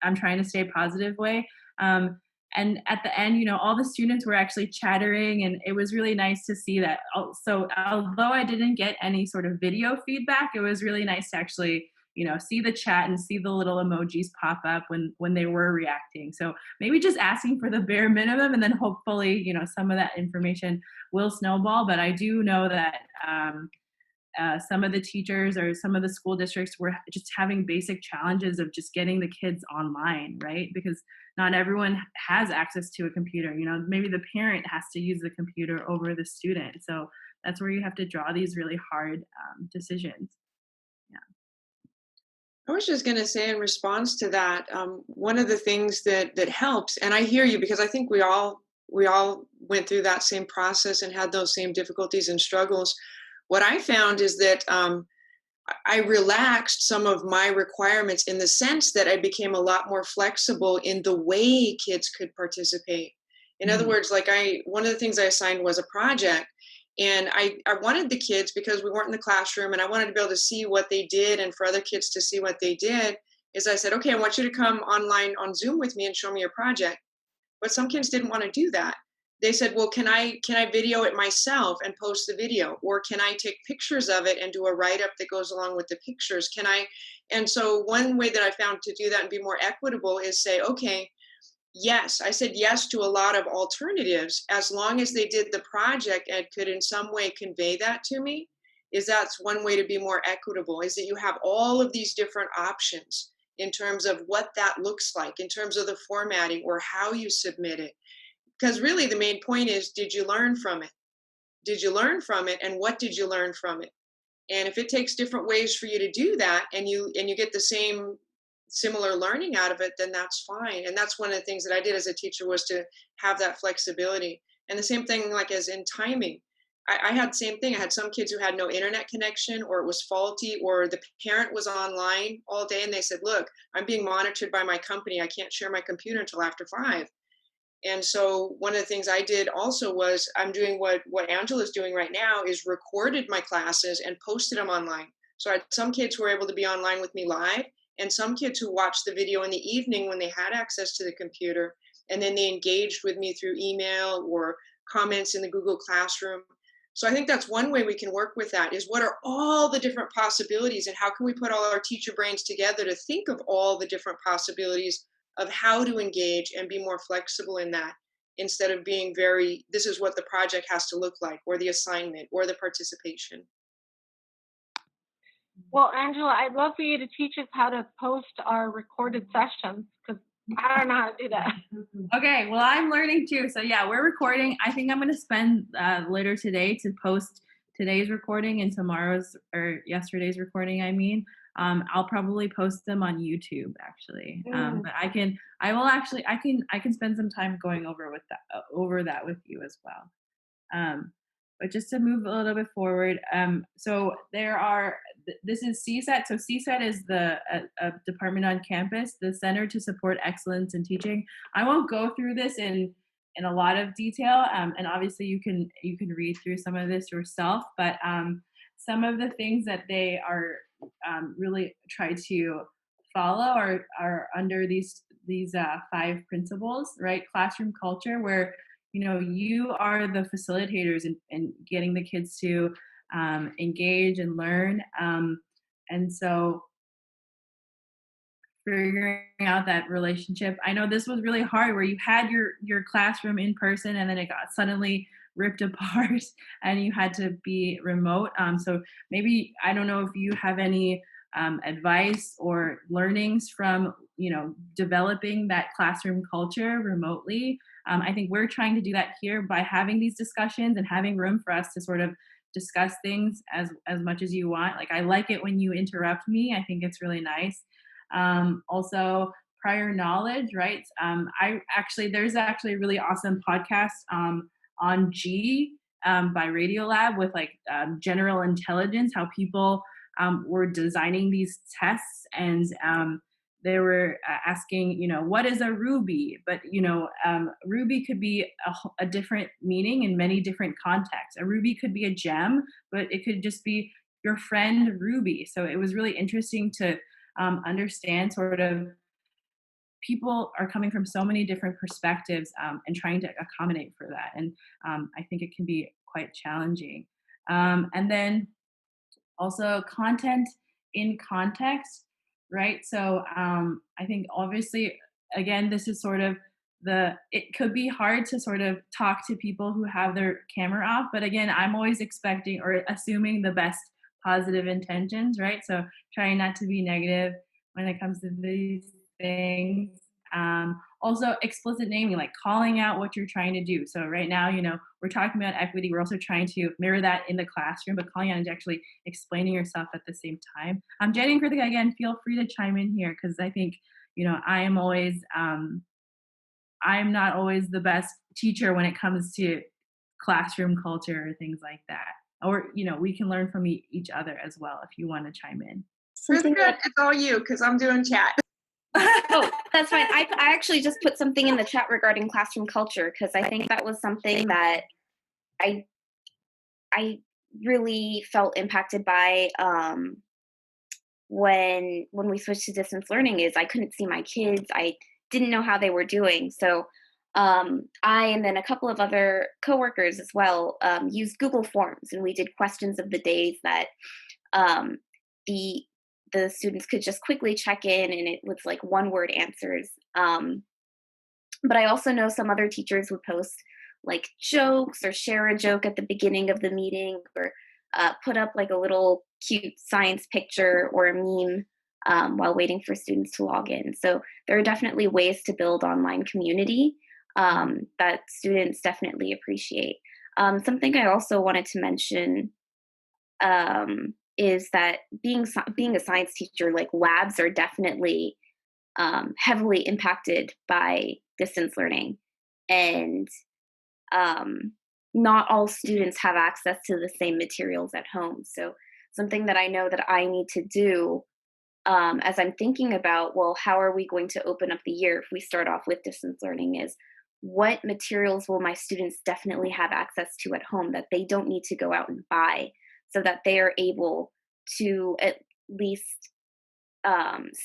S1: I'm trying to stay positive way. And at the end, all the students were actually chattering, and it was really nice to see that. So although I didn't get any sort of video feedback, it was really nice to actually see the chat and see the little emojis pop up when they were reacting. So maybe just asking for the bare minimum, and then hopefully some of that information will snowball. But I do know that some of the teachers or some of the school districts were just having basic challenges of just getting the kids online, right? Because not everyone has access to a computer. Maybe the parent has to use the computer over the student. So that's where you have to draw these really hard decisions.
S8: I was just going to say in response to that, one of the things that helps, and I hear you because I think we all went through that same process and had those same difficulties and struggles. What I found is that I relaxed some of my requirements in the sense that I became a lot more flexible in the way kids could participate. In other words, like one of the things I assigned was a project. And I wanted the kids, because we weren't in the classroom, and I wanted to be able to see what they did and for other kids to see what they did, is I said, okay, I want you to come online on Zoom with me and show me your project. But some kids didn't want to do that. They said, well, can I video it myself and post the video? Or can I take pictures of it and do a write-up that goes along with the pictures? And so one way that I found to do that and be more equitable is say, okay, yes, I said yes to a lot of alternatives as long as they did the project and could in some way convey that to me. That's one way to be more equitable, is that you have all of these different options in terms of what that looks like, in terms of the formatting or how you submit it. Because really the main point is, did you learn from it? Did you learn from it, and what did you learn from it? And if it takes different ways for you to do that, and you get the similar learning out of it, then that's fine. And that's one of the things that I did as a teacher, was to have that flexibility. And the same thing, like as in timing, I had the same thing. I had some kids who had no internet connection, or it was faulty, or the parent was online all day and they said, look, I'm being monitored by my company. I can't share my computer until after 5. And so one of the things I did also was, I'm doing what Angela's doing right now, is recorded my classes and posted them online. So I had some kids who were able to be online with me live, and some kids who watched the video in the evening when they had access to the computer, and then they engaged with me through email or comments in the Google Classroom. So I think that's one way we can work with that, is what are all the different possibilities, and how can we put all our teacher brains together to think of all the different possibilities of how to engage and be more flexible in that, instead of being this is what the project has to look like, or the assignment, or the participation.
S3: Well, Angela, I'd love for you to teach us how to post our recorded sessions, because I don't know how to do that.
S1: Okay, well, I'm learning too. So yeah, we're recording. I think I'm going to spend later today to post today's recording and yesterday's recording. I'll probably post them on YouTube actually. But I can spend some time going over that with you as well. But just to move a little bit forward, so this is CSET. So CSET is a department on campus, the Center to Support Excellence in Teaching. I won't go through this in a lot of detail, and obviously you can read through some of this yourself. But some of the things that they are really try to follow are under these 5 principles, right? Classroom culture, where you are the facilitators in getting the kids to engage and learn. And so figuring out that relationship. I know this was really hard, where you had your classroom in person, and then it got suddenly ripped apart and you had to be remote. So maybe, I don't know if you have any advice or learnings from, developing that classroom culture remotely. I think we're trying to do that here by having these discussions and having room for us to sort of discuss things as much as you want. Like, I like it when you interrupt me. I think it's really nice. Also, prior knowledge, right? There's actually a really awesome podcast on G by Radiolab with general intelligence, how people were designing these tests, and they were asking, what is a ruby? But, ruby could be a different meaning in many different contexts. A ruby could be a gem, but it could just be your friend Ruby. So it was really interesting to understand sort of people are coming from so many different perspectives and trying to accommodate for that. And I think it can be quite challenging. And then also content in context, right? So I think obviously, again, this is sort of it could be hard to sort of talk to people who have their camera off, but again, I'm always expecting or assuming the best positive intentions, right? So trying not to be negative when it comes to these things. Also explicit naming, like calling out what you're trying to do. So right now, we're talking about equity. We're also trying to mirror that in the classroom, but calling out is actually explaining yourself at the same time. Jenny and Kritika, again, feel free to chime in here, because I think, I am always, I'm not always the best teacher when it comes to classroom culture or things like that. Or, we can learn from each other as well if you want to chime in.
S8: Kritika, it's all you, because I'm doing chat.
S13: Oh, that's fine. I actually just put something in the chat regarding classroom culture, because I think that was something that I really felt impacted by when we switched to distance learning. Is I couldn't see my kids. I didn't know how they were doing. So I and then a couple of other coworkers as well used Google Forms, and we did questions of the days that the students could just quickly check in, and it was like one-word answers. But I also know some other teachers would post like jokes or share a joke at the beginning of the meeting, or put up like a little cute science picture or a meme while waiting for students to log in. So there are definitely ways to build online community that students definitely appreciate. Something I also wanted to mention is that being a science teacher, like labs are definitely heavily impacted by distance learning, and not all students have access to the same materials at home. So something that I know that I need to do as I'm thinking about, well, how are we going to open up the year if we start off with distance learning, is what materials will my students definitely have access to at home that they don't need to go out and buy, so that they are able to at least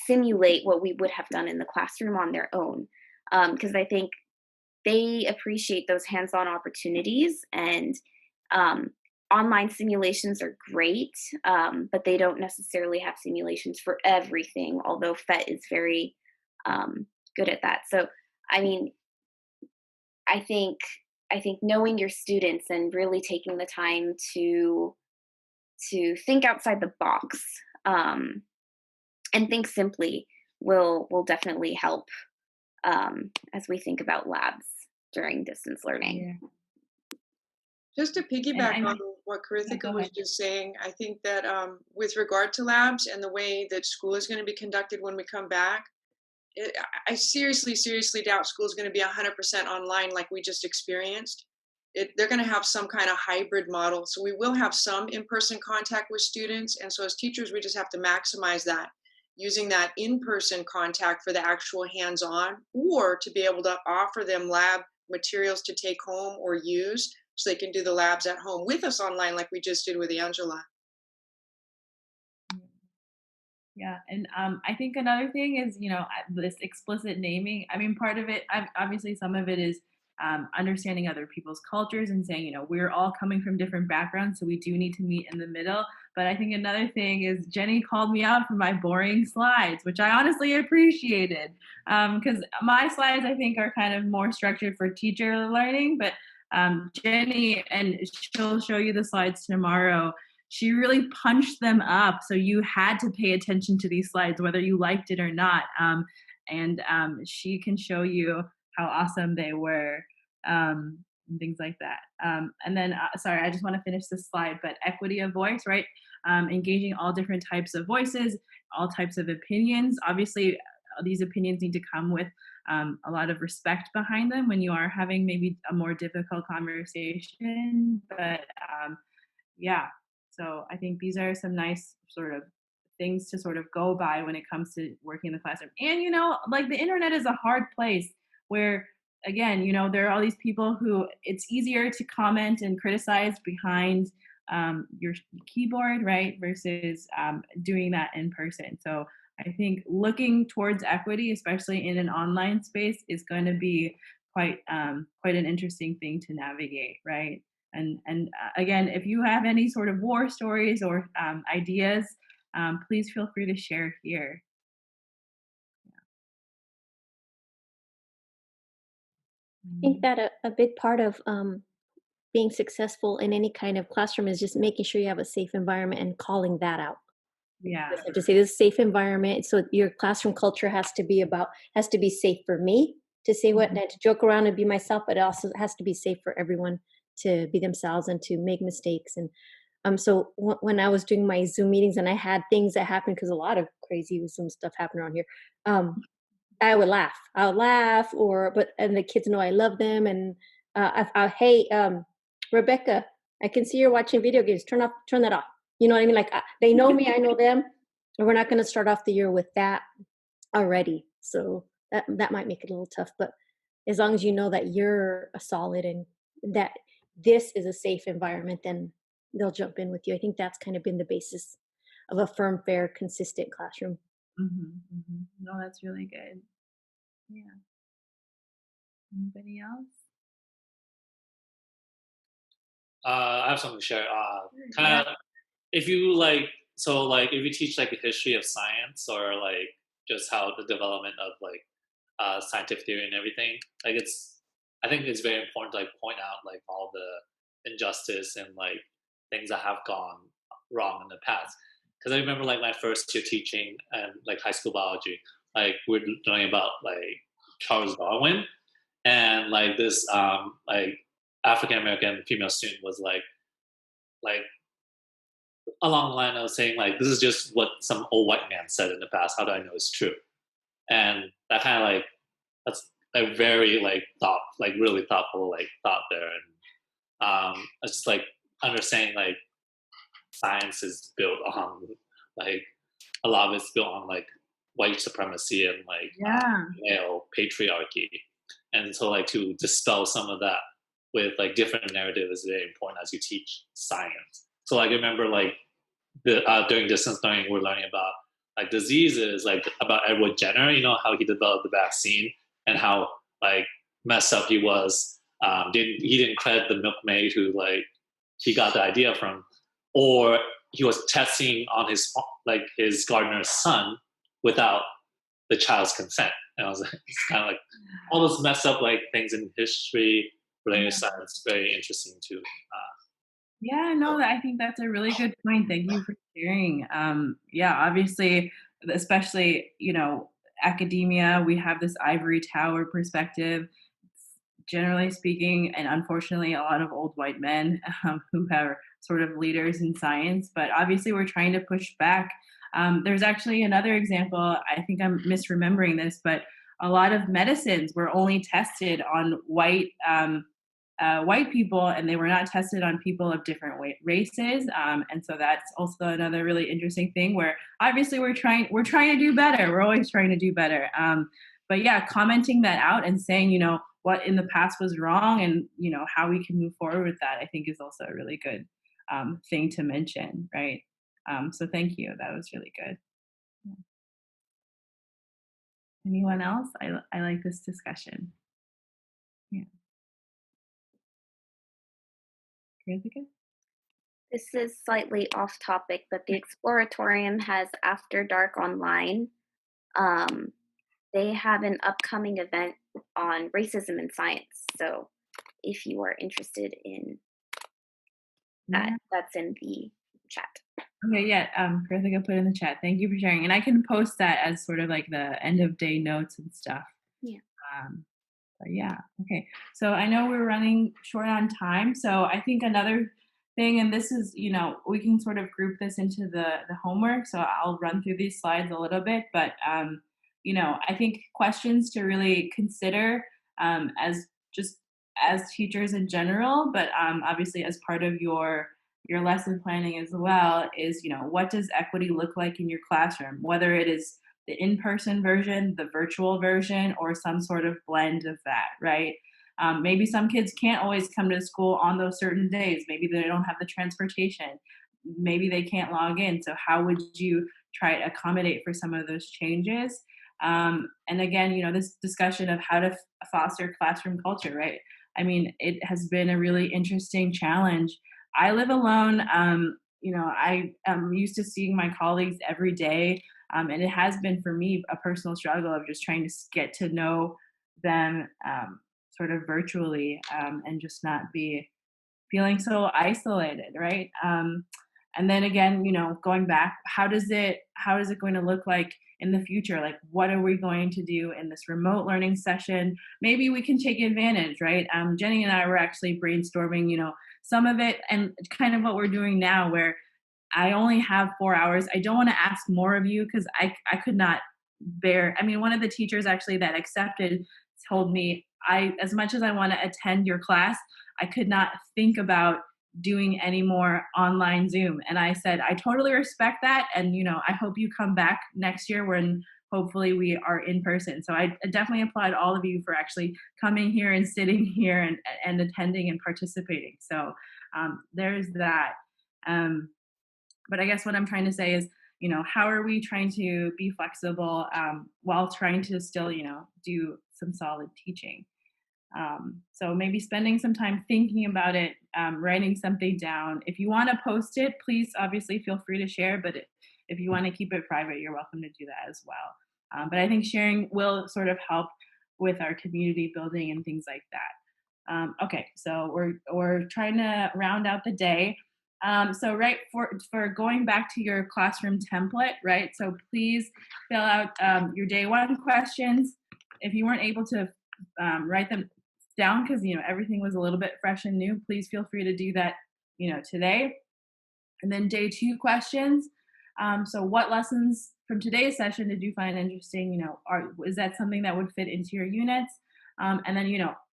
S13: simulate what we would have done in the classroom on their own. Because I think they appreciate those hands-on opportunities, and online simulations are great, but they don't necessarily have simulations for everything, although PhET is very good at that. So, I mean, I think knowing your students and really taking the time to think outside the box and think simply will definitely help as we think about labs during distance learning.
S8: Yeah. Just to piggyback on what Kritika was just saying, I think that with regard to labs and the way that school is going to be conducted when we come back, I seriously doubt school is going to be 100% online like we just experienced. They're going to have some kind of hybrid model. So we will have some in-person contact with students. And so as teachers, we just have to maximize that, using that in-person contact for the actual hands-on, or to be able to offer them lab materials to take home or use so they can do the labs at home with us online like we just did with Angela.
S1: Yeah, and I think another thing is, this explicit naming. I mean, part of it, obviously some of it is understanding other people's cultures and saying, we're all coming from different backgrounds, so we do need to meet in the middle. But I think another thing is Jenny called me out for my boring slides, which I honestly appreciated, because my slides, I think, are kind of more structured for teacher learning. But Jenny, and she'll show you the slides tomorrow. She really punched them up, so you had to pay attention to these slides, whether you liked it or not. And she can show you how awesome they were, and things like that. And then, sorry, I just want to finish this slide, but equity of voice, right? Engaging all different types of voices, all types of opinions. Obviously, these opinions need to come with a lot of respect behind them when you are having maybe a more difficult conversation. But yeah, so I think these are some nice sort of things to sort of go by when it comes to working in the classroom. And, you know, like the internet is a hard place where, again, you know, there are all these people who it's easier to comment and criticize behind your keyboard, right, versus doing that in person. So I think looking towards equity, especially in an online space, is going to be quite an interesting thing to navigate, right? And again, if you have any sort of war stories or ideas, please feel free to share here.
S5: I think that a big part of being successful in any kind of classroom is just making sure you have a safe environment and calling that out.
S1: Yeah.
S5: You have to say this is a safe environment. So your classroom culture has to be safe for me to say what, and to joke around and be myself, but it also has to be safe for everyone to be themselves and to make mistakes. And so when I was doing my Zoom meetings and I had things that happened, because a lot of crazy Zoom stuff happened around here, I would laugh. And the kids know I love them. And hey, Rebecca, I can see you're watching video games. Turn that off. You know what I mean? Like they know me, I know them, and we're not going to start off the year with that already. So that might make it a little tough. But as long as you know that you're a solid and that this is a safe environment, then they'll jump in with you. I think that's kind of been the basis of a firm, fair, consistent classroom.
S1: No, that's really good. Yeah. Anybody else?
S9: I have something to share. Kind of, if you like, so like, if you teach like a history of science or like just how the development of like scientific theory and everything, like I think it's very important to like point out like all the injustice and like things that have gone wrong in the past. Because I remember like my first year teaching and like high school biology, like we're learning about like Charles Darwin, and like this like African American female student was like along the line of saying like, this is just what some old white man said in the past. How do I know it's true? And that kind of like, that's a very like really thoughtful like thought there. And it's just like understanding like science is built on like a lot of it's built on like white supremacy and like male patriarchy. And so like to dispel some of that with like different narrative is very important as you teach science. So like I remember like during distance learning, we're learning about like diseases, like about Edward Jenner, you know, how he developed the vaccine and how like messed up he was. He didn't credit the milkmaid who like he got the idea from, or he was testing on his gardener's son without the child's consent. And I was like, it's kind of like all those messed up like things in history related to science, very interesting too.
S1: Yeah, no, I think that's a really good point. Thank you for sharing. Yeah, obviously, especially, you know, academia, we have this ivory tower perspective, generally speaking, and unfortunately, a lot of old white men who are sort of leaders in science. But obviously, we're trying to push back. There's actually another example. I think I'm misremembering this, but a lot of medicines were only tested on white people, and they were not tested on people of different races. And so that's also another really interesting thing where obviously we're trying to do better. We're always trying to do better. But yeah, commenting that out and saying, you know, what in the past was wrong and, you know, how we can move forward with that, I think is also a really good thing to mention, right? So thank you. That was really good. Yeah. Anyone else? I like this discussion. Yeah.
S13: This is slightly off topic, but the Exploratorium has After Dark Online. They have an upcoming event on racism in science. So if you are interested in that. That's in the chat.
S1: Okay, yeah, Karthika put in the chat. Thank you for sharing. And I can post that as sort of like the end of day notes and stuff.
S13: Yeah.
S1: But yeah, okay. So I know we're running short on time. So I think another thing, and this is, we can sort of group this into the homework. So I'll run through these slides a little bit, but I think questions to really consider as teachers in general, but obviously as part of your lesson planning as well is, what does equity look like in your classroom, whether it is the in-person version, the virtual version, or some sort of blend of that, right? Maybe some kids can't always come to school on those certain days. Maybe they don't have the transportation. Maybe they can't log in. So how would you try to accommodate for some of those changes? And again, this discussion of how to foster classroom culture, right? I mean, it has been a really interesting challenge. I live alone. I am used to seeing my colleagues every day. And it has been for me a personal struggle of just trying to get to know them sort of virtually and just not be feeling so isolated, right? And then again, going back, how is it going to look like in the future? Like, what are we going to do in this remote learning session? Maybe we can take advantage, right? Jenny and I were actually brainstorming, some of it and kind of what we're doing now where I only have 4 hours. I don't want to ask more of you because I could not bear. I mean, one of the teachers actually that accepted told me, as much as I want to attend your class, I could not think about doing any more online Zoom. And I said, I totally respect that. And, I hope you come back next year when hopefully we are in person. So I definitely applaud all of you for actually coming here and sitting here and attending and participating. So there's that. But I guess what I'm trying to say is, how are we trying to be flexible while trying to still, do some solid teaching? So maybe spending some time thinking about it, writing something down. If you want to post it, please obviously feel free to share, but if you want to keep it private, you're welcome to do that as well. But I think sharing will sort of help with our community building and things like that. Okay, so we're trying to round out the day. So right, for going back to your classroom template, right? So please fill out your day one questions. If you weren't able to write them down because everything was a little bit fresh and new, please feel free to do that today. And then day two questions. So what lessons from today's session did you find interesting? Is that something that would fit into your units? And then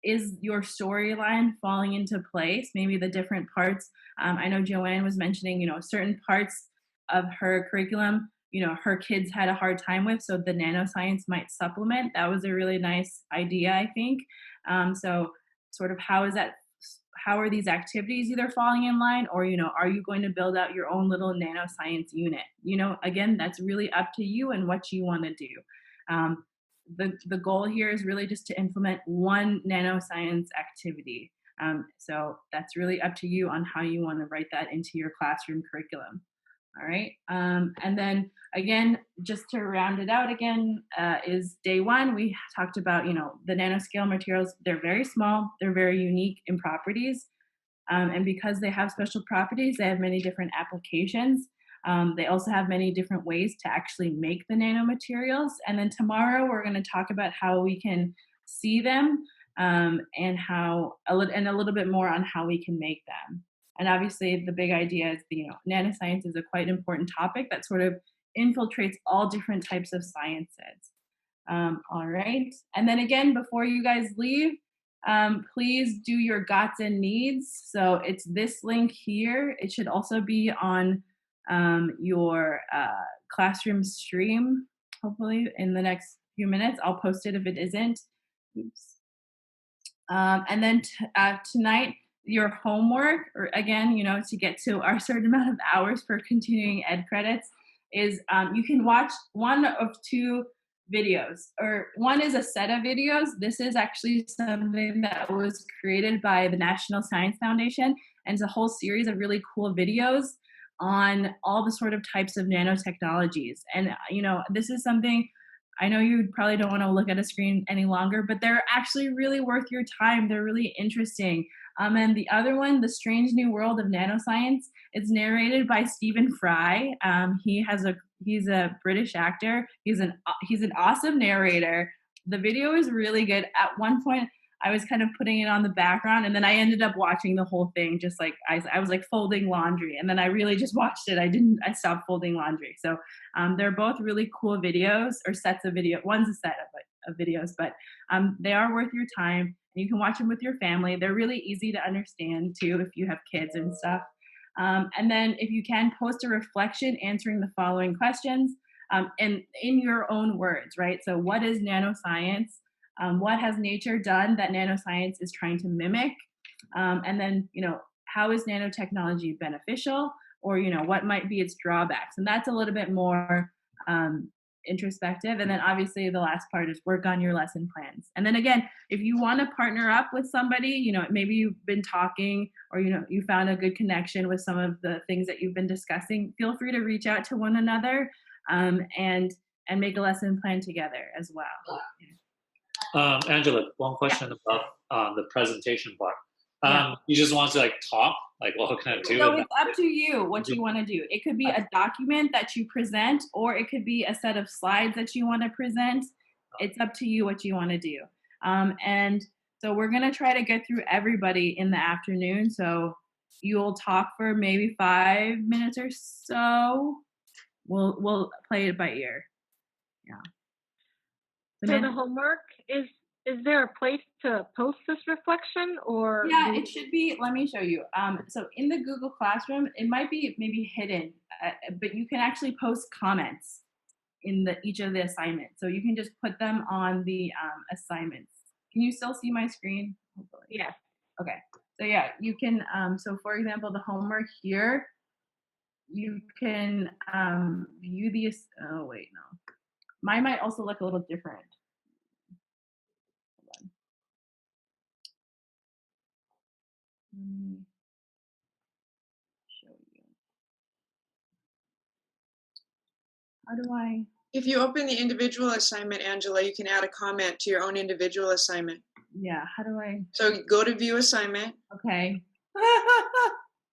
S1: is your storyline falling into place? Maybe the different parts. I know Joanne was mentioning certain parts of her curriculum her kids had a hard time with, so the nanoscience might supplement. That was a really nice idea, I think. So sort of how are these activities either falling in line or, are you going to build out your own little nanoscience unit? Again, that's really up to you and what you want to do. The goal here is really just to implement one nanoscience activity. So that's really up to you on how you want to write that into your classroom curriculum. All right. And then again, just to round it out again, is day one, we talked about, the nanoscale materials. They're very small. They're very unique in properties. And because they have special properties, they have many different applications. They also have many different ways to actually make the nanomaterials. And then tomorrow, we're going to talk about how we can see them and a little bit more on how we can make them. And obviously, the big idea is, nanoscience is a quite important topic that sort of infiltrates all different types of sciences. All right. And then again, before you guys leave, please do your gots and needs. So it's this link here. It should also be on your classroom stream, hopefully in the next few minutes. I'll post it if it isn't. Oops. And then tonight, your homework, or again, to get to our certain amount of hours for continuing ed credits, is you can watch one of two videos, or one is a set of videos. This is actually something that was created by the National Science Foundation, and it's a whole series of really cool videos on all the sort of types of nanotechnologies. And, this is something I know you probably don't want to look at a screen any longer, but they're actually really worth your time. They're really interesting. And the other one, The Strange New World of Nanoscience, it's narrated by Stephen Fry. He's a British actor. He's an awesome narrator. The video is really good. At one point, I was kind of putting it on the background, and then I ended up watching the whole thing. Just like I was like folding laundry, and then I really just watched it. I stopped folding laundry. So they're both really cool videos, or sets of video. One's a set of videos, but they are worth your time. And you can watch them with your family. They're really easy to understand too if you have kids and stuff. And then if you can, post a reflection answering the following questions and in your own words, right? So what is nanoscience? What has nature done that nanoscience is trying to mimic? And then, how is nanotechnology beneficial? Or, what might be its drawbacks? And that's a little bit more introspective. And then obviously the last part is work on your lesson plans. And then again, if you want to partner up with somebody, maybe you've been talking or, you found a good connection with some of the things that you've been discussing, feel free to reach out to one another and make a lesson plan together as well.
S9: Angela, one question about the presentation part. You just want to talk? What can I do?
S1: So it's up to you what you want to do. It could be a document that you present, or it could be a set of slides that you want to present. It's up to you what you want to do. And so we're going to try to get through everybody in the afternoon. So you'll talk for maybe 5 minutes or so. We'll play it by ear. Yeah.
S3: So the homework is there a place to post this reflection, or?
S1: Yeah, it should be. Let me show you. So in the Google Classroom, it might be maybe hidden, but you can actually post comments in each of the assignments. So you can just put them on the assignments. Can you still see my screen? Hopefully.
S3: Yes.
S1: Okay. So yeah, you can. So for example, the homework here, you can view these. Oh wait, no. Mine might also look a little different. Hold on. Let me show you. How do I?
S8: If you open the individual assignment, Angela, you can add a comment to your own individual assignment.
S1: Yeah, how do I?
S8: So go to view assignment.
S1: Okay.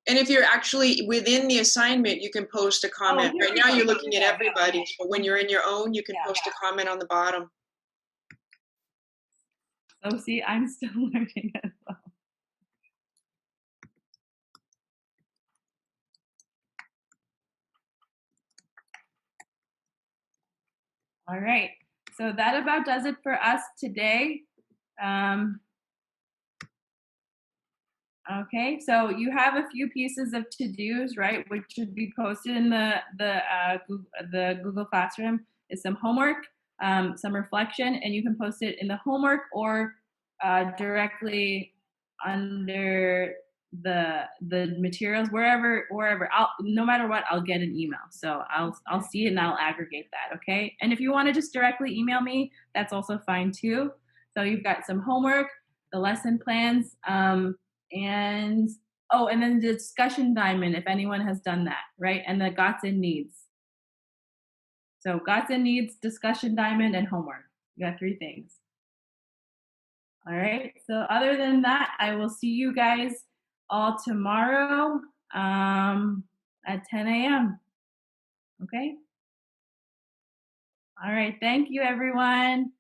S8: And if you're actually within the assignment, you can post a comment. Right now you're looking at everybody's, but when you're in your own, you can post a comment on the bottom.
S1: Oh, see, I'm still learning as well. All right, so that about does it for us today. Okay, so you have a few pieces of to-dos, right, which should be posted in the Google Classroom. Is some homework, some reflection, and you can post it in the homework or directly under the materials, wherever. No matter what, I'll get an email. So I'll see it and I'll aggregate that. Okay, and if you want to just directly email me, that's also fine too. So you've got some homework, the lesson plans. And then the discussion diamond, if anyone has done that, right? And the gots and needs. So gots and needs, discussion diamond, and homework. You got 3 things. All right. So other than that, I will see you guys all tomorrow at 10 a.m. Okay? All right. Thank you, everyone.